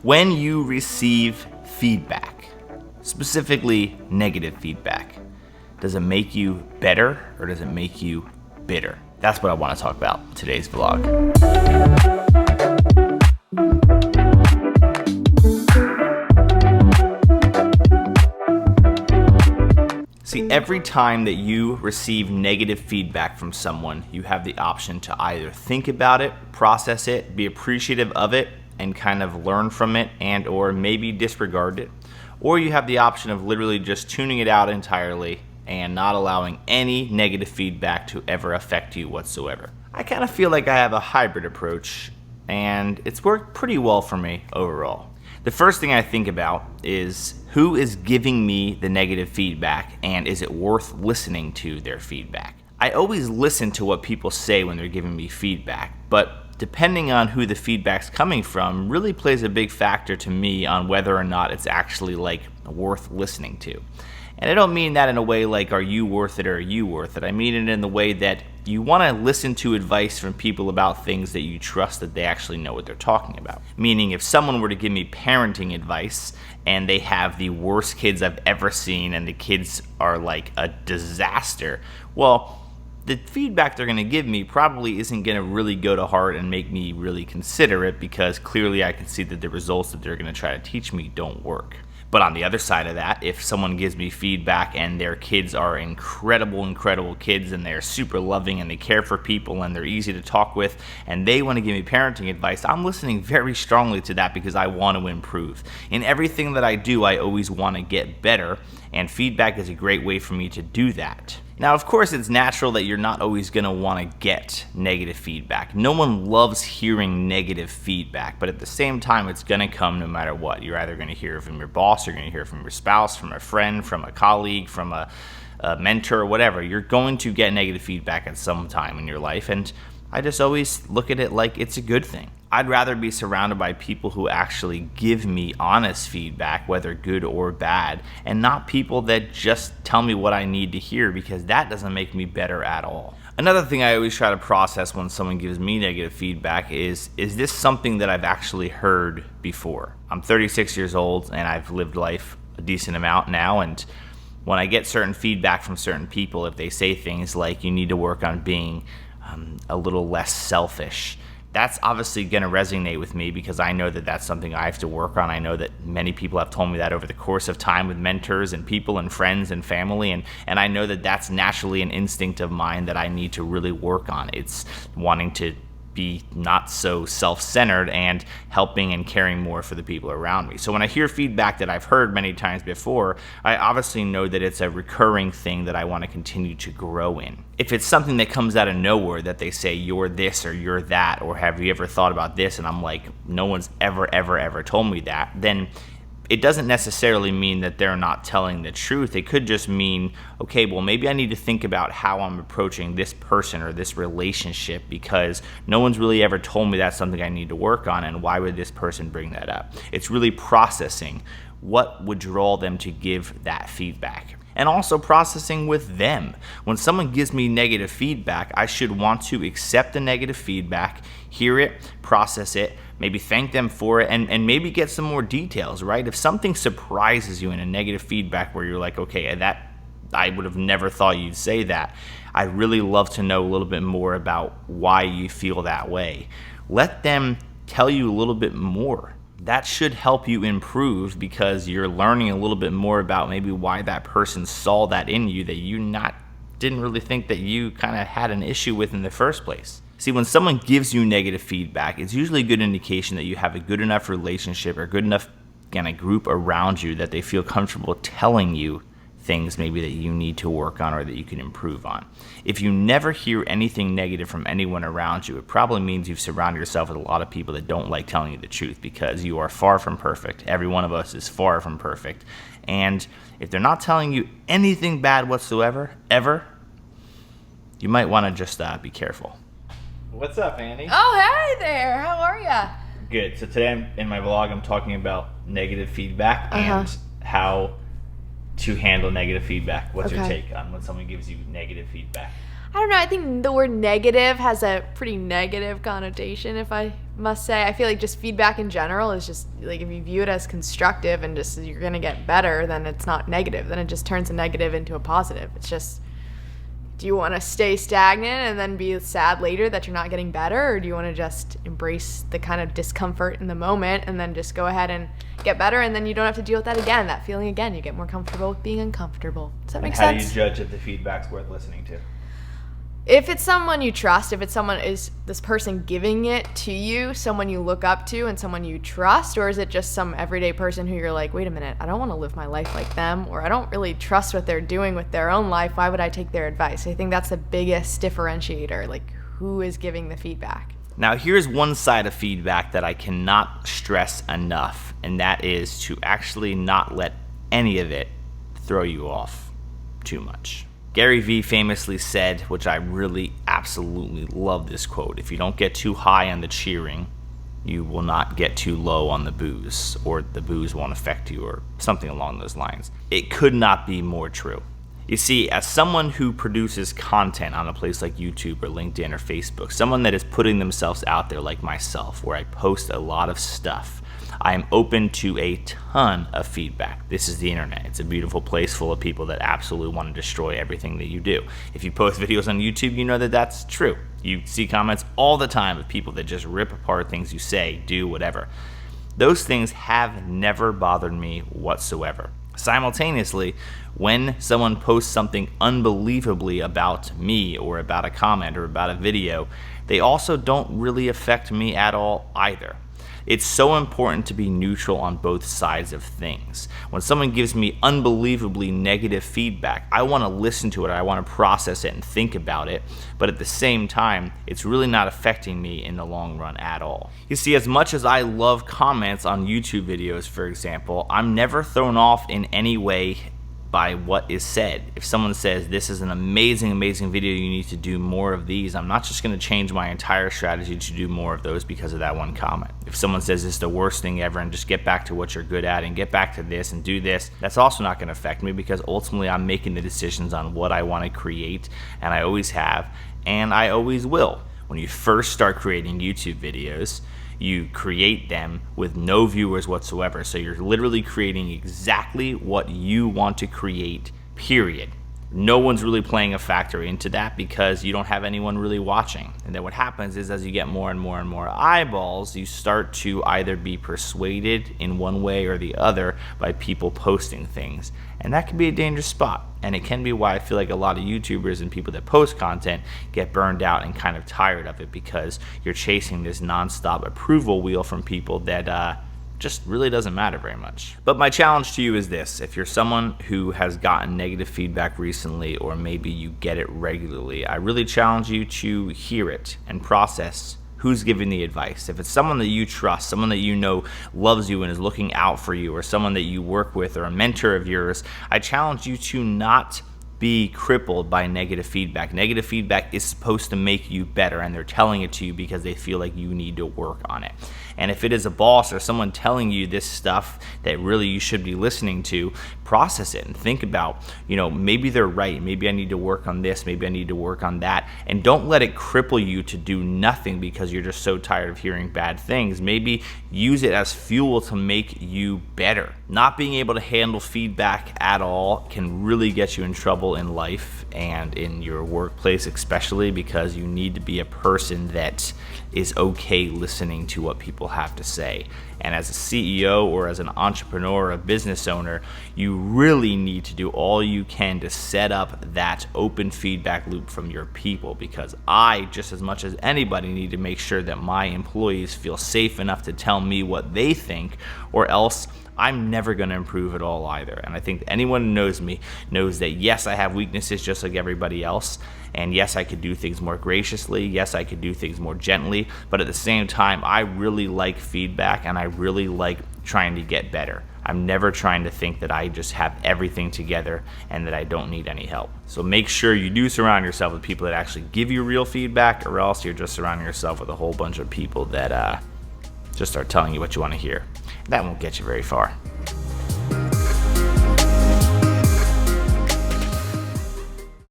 When you receive feedback, specifically negative feedback, does it make you better or does it make you bitter? That's what I want to talk about in today's vlog. See, every time that you receive negative feedback from someone, you have the option to either think about it, process it, be appreciative of it, and kind of learn from it and or maybe disregard it. Or you have the option of literally just tuning it out entirely and not allowing any negative feedback to ever affect you whatsoever. I kind of feel like I have a hybrid approach, and it's worked pretty well for me overall. The first thing I think about is who is giving me the negative feedback, and is it worth listening to their feedback? I always listen to what people say when they're giving me feedback, but depending on who the feedback's coming from really plays a big factor to me on whether or not it's actually worth listening to. And I don't mean that in a way like, are you worth it or are you worth it? I mean it in the way that you want to listen to advice from people about things that you trust that they actually know what they're talking about. Meaning if someone were to give me parenting advice and they have the worst kids I've ever seen and the kids are like a disaster, well, the feedback they're going to give me probably isn't going to really go to heart and make me really consider it, because clearly I can see that the results that they're going to try to teach me don't work. But on the other side of that, if someone gives me feedback and their kids are incredible kids and they're super loving and they care for people and they're easy to talk with and they want to give me parenting advice, I'm listening very strongly to that because I want to improve. In everything that I do, I always want to get better, and feedback is a great way for me to do that. Now, of course, it's natural that you're not always going to want to get negative feedback. No one loves hearing negative feedback, but at the same time, it's going to come no matter what. You're either going to hear from your boss, you're going to hear from your spouse, from a friend, from a colleague, from a mentor, whatever. You're going to get negative feedback at some time in your life, and I just always look at it like it's a good thing. I'd rather be surrounded by people who actually give me honest feedback, whether good or bad, and not people that just tell me what I need to hear, because that doesn't make me better at all. Another thing I always try to process when someone gives me negative feedback is this something that I've actually heard before? I'm 36 years old and I've lived life a decent amount now, and when I get certain feedback from certain people, if they say things like you need to work on being a little less selfish, that's obviously going to resonate with me because I know that that's something I have to work on. I know that many people have told me that over the course of time with mentors and people and friends and family, and I know that that's naturally an instinct of mine that I need to really work on. It's wanting to be not so self-centered and helping and caring more for the people around me. So when I hear feedback that I've heard many times before, I obviously know that it's a recurring thing that I want to continue to grow in. If it's something that comes out of nowhere that they say you're this or you're that, or have you ever thought about this, and I'm like, no one's ever told me that, then it doesn't necessarily mean that they're not telling the truth. It could just mean, okay, well, maybe I need to think about how I'm approaching this person or this relationship, because no one's really ever told me that's something I need to work on, and why would this person bring that up? It's really processing what would draw them to give that feedback. And also processing with them. When someone gives me negative feedback, I should want to accept the negative feedback, hear it, process it, maybe thank them for it, and maybe get some more details, right? If something surprises you in a negative feedback where you're like, okay, that I would have never thought you'd say that, I'd really love to know a little bit more about why you feel that way. Let them tell you a little bit more. That should help you improve, because you're learning a little bit more about maybe why that person saw that in you that you didn't really think that you kind of had an issue with in the first place. See, when someone gives you negative feedback, it's usually a good indication that you have a good enough relationship or good enough kind of group around you that they feel comfortable telling you things maybe that you need to work on or that you can improve on. If you never hear anything negative from anyone around you, it probably means you've surrounded yourself with a lot of people that don't like telling you the truth, because you are far from perfect. Every one of us is far from perfect. And if they're not telling you anything bad whatsoever, ever, you might want to just be careful. What's up, Annie? Oh, hey there. How are ya? Good. So today in my vlog, I'm talking about negative feedback and how to handle negative feedback. What's your take on when someone gives you negative feedback? I don't know. I think the word negative has a pretty negative connotation, if I must say. I feel like just feedback in general is just like, if you view it as constructive and just you're going to get better, then it's not negative. Then it just turns a negative into a positive. It's just, do you want to stay stagnant and then be sad later that you're not getting better? Or do you want to just embrace the kind of discomfort in the moment and then just go ahead and get better, and then you don't have to deal with that again, that feeling again. You get more comfortable with being uncomfortable. Does that make sense? How do you judge if the feedback's worth listening to? If it's someone you trust, if it's someone, is this person giving it to you, someone you look up to and someone you trust, or is it just some everyday person who you're like, wait a minute, I don't want to live my life like them, or I don't really trust what they're doing with their own life, why would I take their advice? I think that's the biggest differentiator, like who is giving the feedback. Now, here's one side of feedback that I cannot stress enough, and that is to actually not let any of it throw you off too much. Gary Vee famously said, which I really absolutely love this quote, if you don't get too high on the cheering, you will not get too low on the booze, or the booze won't affect you, or something along those lines. It could not be more true. You see, as someone who produces content on a place like YouTube or LinkedIn or Facebook, someone that is putting themselves out there like myself, where I post a lot of stuff, I am open to a ton of feedback. This is the internet. It's a beautiful place full of people that absolutely want to destroy everything that you do. If you post videos on YouTube, you know that that's true. You see comments all the time of people that just rip apart things you say, do, whatever. Those things have never bothered me whatsoever. Simultaneously, when someone posts something unbelievably about me or about a comment or about a video, they also don't really affect me at all either. It's so important to be neutral on both sides of things. When someone gives me unbelievably negative feedback, I want to listen to it, I want to process it and think about it, but at the same time, it's really not affecting me in the long run at all. You see, as much as I love comments on YouTube videos, for example, I'm never thrown off in any way by what is said. If someone says, this is an amazing video, you need to do more of these, I'm not just going to change my entire strategy to do more of those because of that one comment. If someone says this is the worst thing ever and just get back to what you're good at and get back to this and do this, that's also not going to affect me, because ultimately I'm making the decisions on what I want to create, and I always have, and I always will. When you first start creating YouTube videos, you create them with no viewers whatsoever. So you're literally creating exactly what you want to create, period. No one's really playing a factor into that because you don't have anyone really watching. And then what happens is, as you get more and more and more eyeballs, you start to either be persuaded in one way or the other by people posting things. And that can be a dangerous spot. And it can be why I feel like a lot of YouTubers and people that post content get burned out and kind of tired of it, because you're chasing this nonstop approval wheel from people that just really doesn't matter very much. But my challenge to you is this: if you're someone who has gotten negative feedback recently, or maybe you get it regularly, I really challenge you to hear it and process who's giving the advice. If it's someone that you trust, someone that you know loves you and is looking out for you, or someone that you work with, or a mentor of yours, I challenge you to not be crippled by negative feedback. Negative feedback is supposed to make you better, and they're telling it to you because they feel like you need to work on it. And if it is a boss or someone telling you this stuff that really you should be listening to, process it and think about, maybe they're right. Maybe I need to work on this. Maybe I need to work on that. And don't let it cripple you to do nothing because you're just so tired of hearing bad things. Maybe use it as fuel to make you better. Not being able to handle feedback at all can really get you in trouble in life and in your workplace, especially because you need to be a person that is okay listening to what people have to say. And as a CEO or as an entrepreneur or a business owner, you really need to do all you can to set up that open feedback loop from your people, because I, just as much as anybody, need to make sure that my employees feel safe enough to tell me what they think, or else I'm never going to improve at all either. And I think anyone who knows me knows that yes, I have weaknesses just like everybody else. And yes, I could do things more graciously. Yes, I could do things more gently. But at the same time, I really like feedback, and I really like trying to get better. I'm never trying to think that I just have everything together and that I don't need any help. So make sure you do surround yourself with people that actually give you real feedback, or else you're just surrounding yourself with a whole bunch of people that just start telling you what you want to hear. That won't get you very far.